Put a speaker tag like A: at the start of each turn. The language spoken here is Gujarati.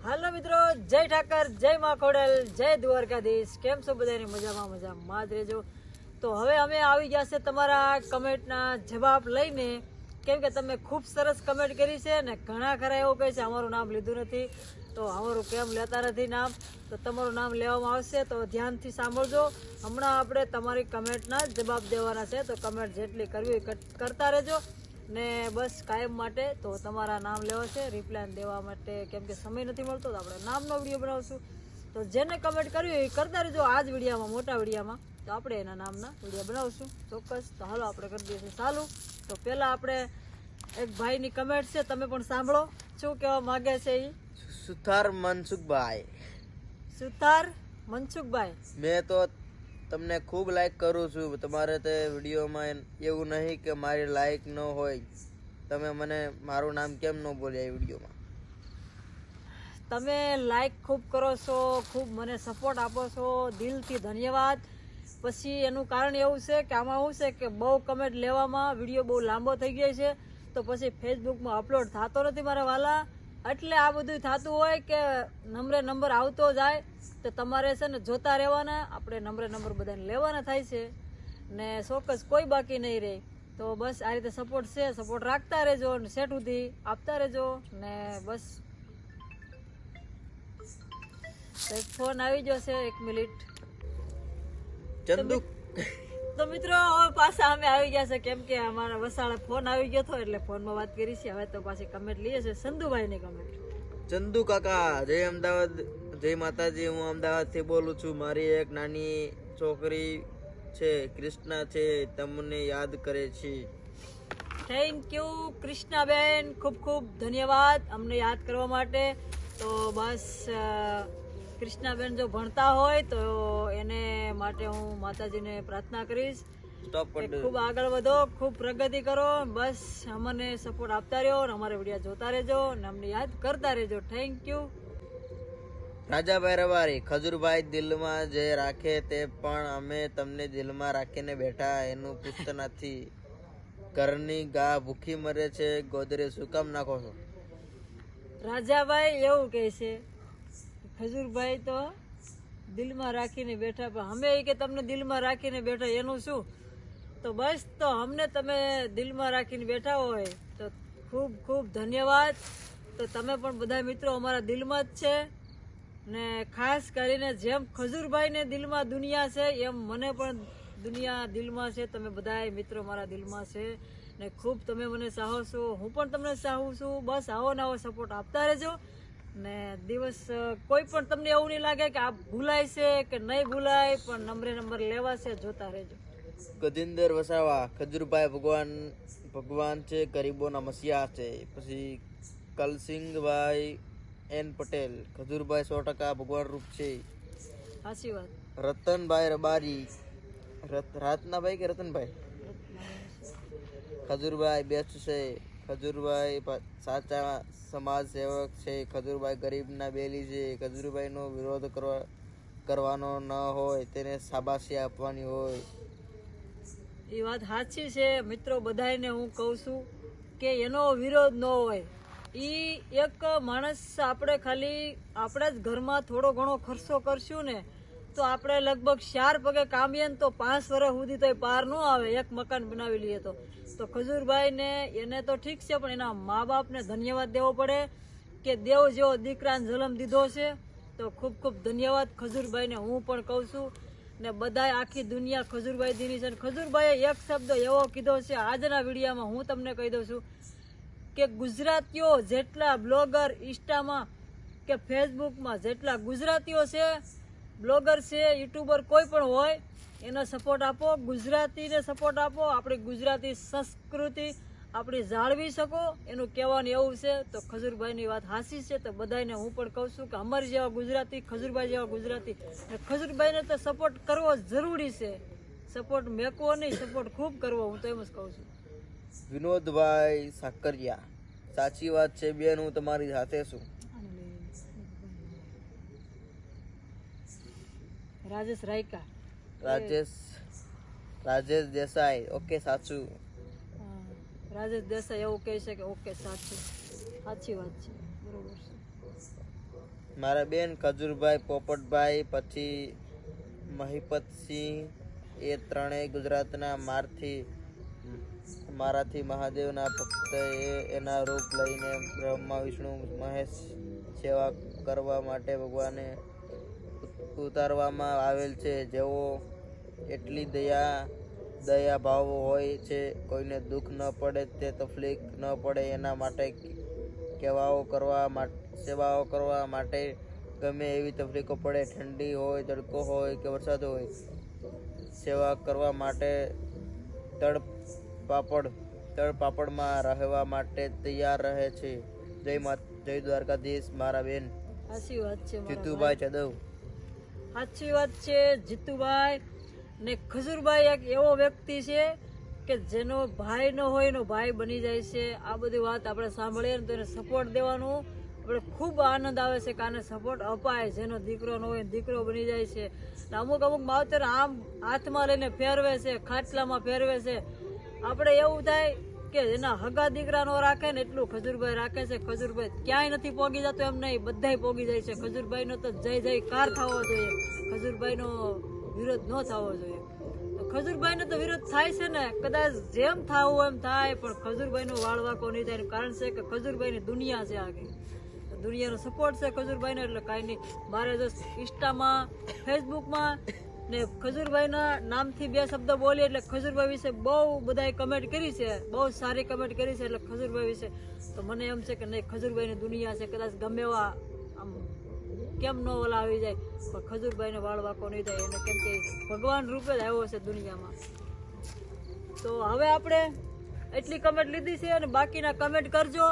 A: હાલો મિત્રો, જય ઠાકર, જય મા ખોડલ, જય દ્વારકાધીશ. કેમ છો બધાને? મજામાં જ રહેજો. તો હવે અમે આવી ગયા છે તમારા કમેન્ટના જવાબ લઈને, કેમ કે તમે ખૂબ સરસ કમેન્ટ કરી છે ને ઘણા ખરા એવું કહે છે અમારું નામ લીધું નથી, તો અમારું કેમ લેતા નથી નામ, તો તમારું નામ લેવામાં આવશે. તો ધ્યાનથી સાંભળજો. હમણાં આપણે તમારી કમેન્ટના જવાબ દેવાના છે, તો કમેન્ટ જેટલી કરવી કરતા રહેજો ને બસ કાયમ માટે. તો તમારા નામ લેવા છે રિપ્લાય દેવા માટે, કેમ કે સમય નથી મળતો, તો આપણે નામનો વિડીયો બનાવશું. તો જેને કમેન્ટ કરવી એ કરતા રહેજો. આ જ વિડીયામાં, મોટા વિડીયામાં તો આપણે એના નામના વિડીયો બનાવશું ચોક્કસ. તો હાલો આપણે કરી દઈશું ચાલુ. તો પહેલાં આપણે એક ભાઈની કમેન્ટ છે, તમે પણ સાંભળો શું કહેવા માગે છે. એ
B: સુથાર મનસુખભાઈ.
A: સુથાર મનસુખભાઈ,
B: મેં તો તમને ખૂબ લાઈક કરું છું. તમારે તે વિડીયોમાં એવું નહીં કે મારી લાઈક ન હોય. તમે મને મારું નામ કેમ ન બોલ્યા એ વિડીયોમાં?
A: તમે લાઈક ખૂબ કરો છો, ખૂબ મને સપોર્ટ આપો છો, દિલથી ધન્યવાદ. પછી એનું કારણ એવું છે કે આમાં શું છે કે બહુ કમેન્ટ લેવામાં વિડીયો બહુ લાંબો થઈ ગયો છે, તો પછી ફેસબુકમાં અપલોડ થતો નથી મારા વાલા. એટલે આ બધું થતું હોય કે નંબર આવતો જાય, તો તમારે છે ને જોતા રહેવાના. આપણે નંબર બધાને લેવાના થાય છે ને ચોક્કસ કોઈ બાકી નહીં રહે. તો બસ આ રીતે સપોર્ટ છે, સપોર્ટ રાખતા રહેજો ને સેટ સુધી આપતા રહેજો ને બસ. એક ફોન આવી ગયો છે, 1 મિનિટ.
B: ચંદુ
A: તો મિત્રો હવે પાછા અમે આવી ગયા છે, કેમ કે અમારા વસાળે ફોન આવી ગયો હતો એટલે ફોનમાં વાત કરી છે. હવે તો પાછી કમેન્ટ લઈએ છે સંધુભાઈની કમેન્ટ.
B: ચંદુ કાકા, જય અમદાવાદ, જય માતાજી. હું અમદાવાદથી બોલું છું. મારી એક નાની છોકરી છે, કૃષ્ણા છે, તમને યાદ કરે છે.
A: થેન્ક યુ કૃષ્ણાબેન, ખૂબ ખૂબ ધન્યવાદ અમને યાદ કરવા માટે. તો બસ કૃષ્ણાબેન જો ભણતા હોય તો એને માટે હું માતાજીને પ્રાર્થના કરીશ કે ખૂબ આગળ વધો, ખૂબ પ્રગતિ કરો. બસ અમને સપોર્ટ આપતા રહ્યો અને અમારા વિડીયો જોતા રહેજો અને અમને યાદ કરતા રહેજો. Thank you.
B: રાજાભાઈ રબારી, ખજૂરભાઈ દિલમાં જે રાખે તે પણ અમે તમને દિલમાં રાખીને બેઠા. એનું પુસ્ત નથી. ઘરની ગા ભૂખી મરે છે, ગોદરે શું કામ નાખો છો?
A: રાજાભાઈ એવું કહે છે ખજૂરભાઈ તો દિલમાં રાખીને બેઠા, પણ અમે એ કે તમને દિલમાં રાખીને બેઠા એનું શું? તો બસ, તો અમને તમે દિલમાં રાખીને બેઠા હોય તો ખૂબ ખૂબ ધન્યવાદ. તો તમે પણ બધા મિત્રો અમારા દિલમાં જ છે ને ખાસ કરીને જેમ ખજૂરભાઈને દિલમાં દુનિયા છે એમ મને પણ દુનિયા દિલમાં છે. તમે બધા મિત્રો મારા દિલમાં છે ને ખૂબ તમે મને ચાહો છો, હું પણ તમને ચાહું છું. બસ આવો ને આવો સપોર્ટ આપતા રહેજો ને દિવસ કોઈ પણ તમને એવું નહીં લાગે કે આ ભૂલાય છે કે નહીં ભૂલાય, પણ નંબર લેવા છે, જોતા રહેજો.
B: ગજેન્દર વસાવા, ખજૂરભાઈ ભગવાન છે, ગરીબોના મસીહા છે. પછી કલસિંગભાઈ એન પટેલ, ખજૂરભાઈ 100% ભગવાન રૂપ છે.
A: સાચી વાત.
B: રતનભાઈ રબારી, રાતનાભાઈ કે રતનભાઈ, ખજૂરભાઈ બેસ્ટ છે. ખજૂરભાઈ સાચા સમાજ સેવક છે. ખજૂરભાઈ ગરીબના બેલી છે. ખજૂરભાઈનો વિરોધ કરવાનો ન હોય, તેને શાબાશી આપવાની હોય.
A: એ વાત સાચી છે મિત્રો. બધાને હું કહું છું કે એનો વિરોધ ન હોય. એક માણસ આપણે ખાલી આપણા જ ઘરમાં થોડો ઘણો ખર્ચો કરશું ને તો આપણે લગભગ 4 પગે કામીએ ને તો 5 વર્ષ સુધી તો પાર ન આવે. એક મકાન બનાવી લઈએ તો ખજૂરભાઈને એને તો ઠીક છે, પણ એના મા બાપને ધન્યવાદ દેવો પડે કે દેવ જેવો દીકરાને જન્મ દીધો છે. તો ખૂબ ખૂબ ધન્યવાદ ખજૂરભાઈને હું પણ કહું છું ને બધાય આખી દુનિયા ખજૂરભાઈ દીની છે. ખજૂરભાઈએ એક શબ્દ એવો કીધો છે આજના વિડીયામાં, હું તમને કહી દઉં છું કે ગુજરાતીઓ જેટલા બ્લોગર ઇન્સ્ટામાં કે ફેસબુકમાં જેટલા ગુજરાતીઓ છે, બ્લોગર છે, યુટ્યુબર કોઈ પણ હોય, એને સપોર્ટ આપો, ગુજરાતીને સપોર્ટ આપો. આપણી ગુજરાતી સંસ્કૃતિ આપણી જાળવી શકો, એનું કહેવાનું એવું છે. તો ખજૂરભાઈની વાત હાસી છે. તો બધાને હું પણ કહું છું કે અમારી જેવા ગુજરાતી, ખજૂરભાઈ જેવા ગુજરાતી, ખજૂરભાઈને તો સપોર્ટ કરવો જરૂરી છે. સપોર્ટ મેકવો નહીં, સપોર્ટ ખૂબ કરવો, હું તો એમ જ કહું છું.
B: વિનોદભાઈ સાકરિયા, સાચી વાત છે બેન, હું તમારી સાથે છું.
A: રાજેશ રાયકા,
B: રાજેશ દેસાઈ, ઓકે સાચું.
A: રાજેશ દેસાઈ એવું કહે છે કે ઓકે સાચું, સાચી વાત છે, બરોબર છે.
B: મારા બેન ખજૂરભાઈ, પોપટભાઈ, પછી મહિપતસિંહ, એ ત્રણેય ગુજરાતના મારાથી મહાદેવના ભક્ત એના રૂપ લઈને બ્રહ્મા, વિષ્ણુ, મહેશ સેવા કરવા માટે ભગવાને ઉતારવામાં આવેલ છે. જેઓ એટલી દયા ભાવ હોય છે, કોઈને દુઃખ ન પડે, તે તકલીફ ન પડે એના માટે સેવાઓ કરવા માટે ગમે એવી તકલીફો પડે, ઠંડી હોય, તડકો હોય કે વરસાદ હોય, સેવા કરવા માટે તળપાપડમાં રહેવા માટે તૈયાર રહે છે. જય દ્વારકાધીશ. મારા બેન
A: સાચી વાત છે મારા
B: જીતુભાઈ ચદવ.
A: સાચી વાત છે જીતુભાઈ. ને ખજૂરભાઈ એક એવો વ્યક્તિ છે કે જેનો ભાઈ ન હોય એનો ભાઈ બની જાય છે. આ બધી વાત આપણે સાંભળીએ ને તો એને સપોર્ટ દેવાનું આપણે ખૂબ આનંદ આવે છે કે આને સપોર્ટ અપાય. જેનો દીકરો ન હોય દીકરો બની જાય છે. અમુક માવતર આમ હાથમાં લઈને ફેરવે છે, ખાટલામાં ફેરવે છે. આપણે એવું થાય કે એના હગા દીકરા નો રાખે ને એટલું ખજૂરભાઈ રાખે છે. ખજૂરભાઈ ક્યાંય નથી પોગી જતો એમ નહીં, બધાય પોગી જાય છે. ખજૂરભાઈ નો તો જય કાર થવો જોઈએ, ખજૂરભાઈ નો વિરોધ ન થવો જોઈએ. તો ખજૂરભાઈ નો તો વિરોધ થાય છે ને, કદાચ જેમ થવું એમ થાય, પણ ખજૂરભાઈ નો વાળવાકો નહીં થાય. કારણ છે કે ખજૂરભાઈ ની દુનિયા છે આગળ, દુનિયાનો સપોર્ટ છે ખજૂરભાઈ ને. એટલે કાંઈ નહીં, મારે જો ઇન્સ્ટામાં, ફેસબુકમાં ને ખજૂરભાઈના નામથી 2 શબ્દ બોલી એટલે ખજૂરભાઈ વિશે બહુ બધાએ કમેન્ટ કરી છે, બહુ સારી કમેન્ટ કરી છે. એટલે ખજૂરભાઈ વિશે તો મને એમ છે કે નહીં, ખજૂરભાઈની દુનિયા છે. કદાચ ગમે એવા આમ કેમ ન ઓલા આવી જાય, પણ ખજૂરભાઈને વાળવાકો નહીં થાય એને, કેમ કે ભગવાન રૂપે જ આવ્યો છે દુનિયામાં. તો હવે આપણે એટલી કમેન્ટ લીધી છે અને બાકીના કમેન્ટ કરજો.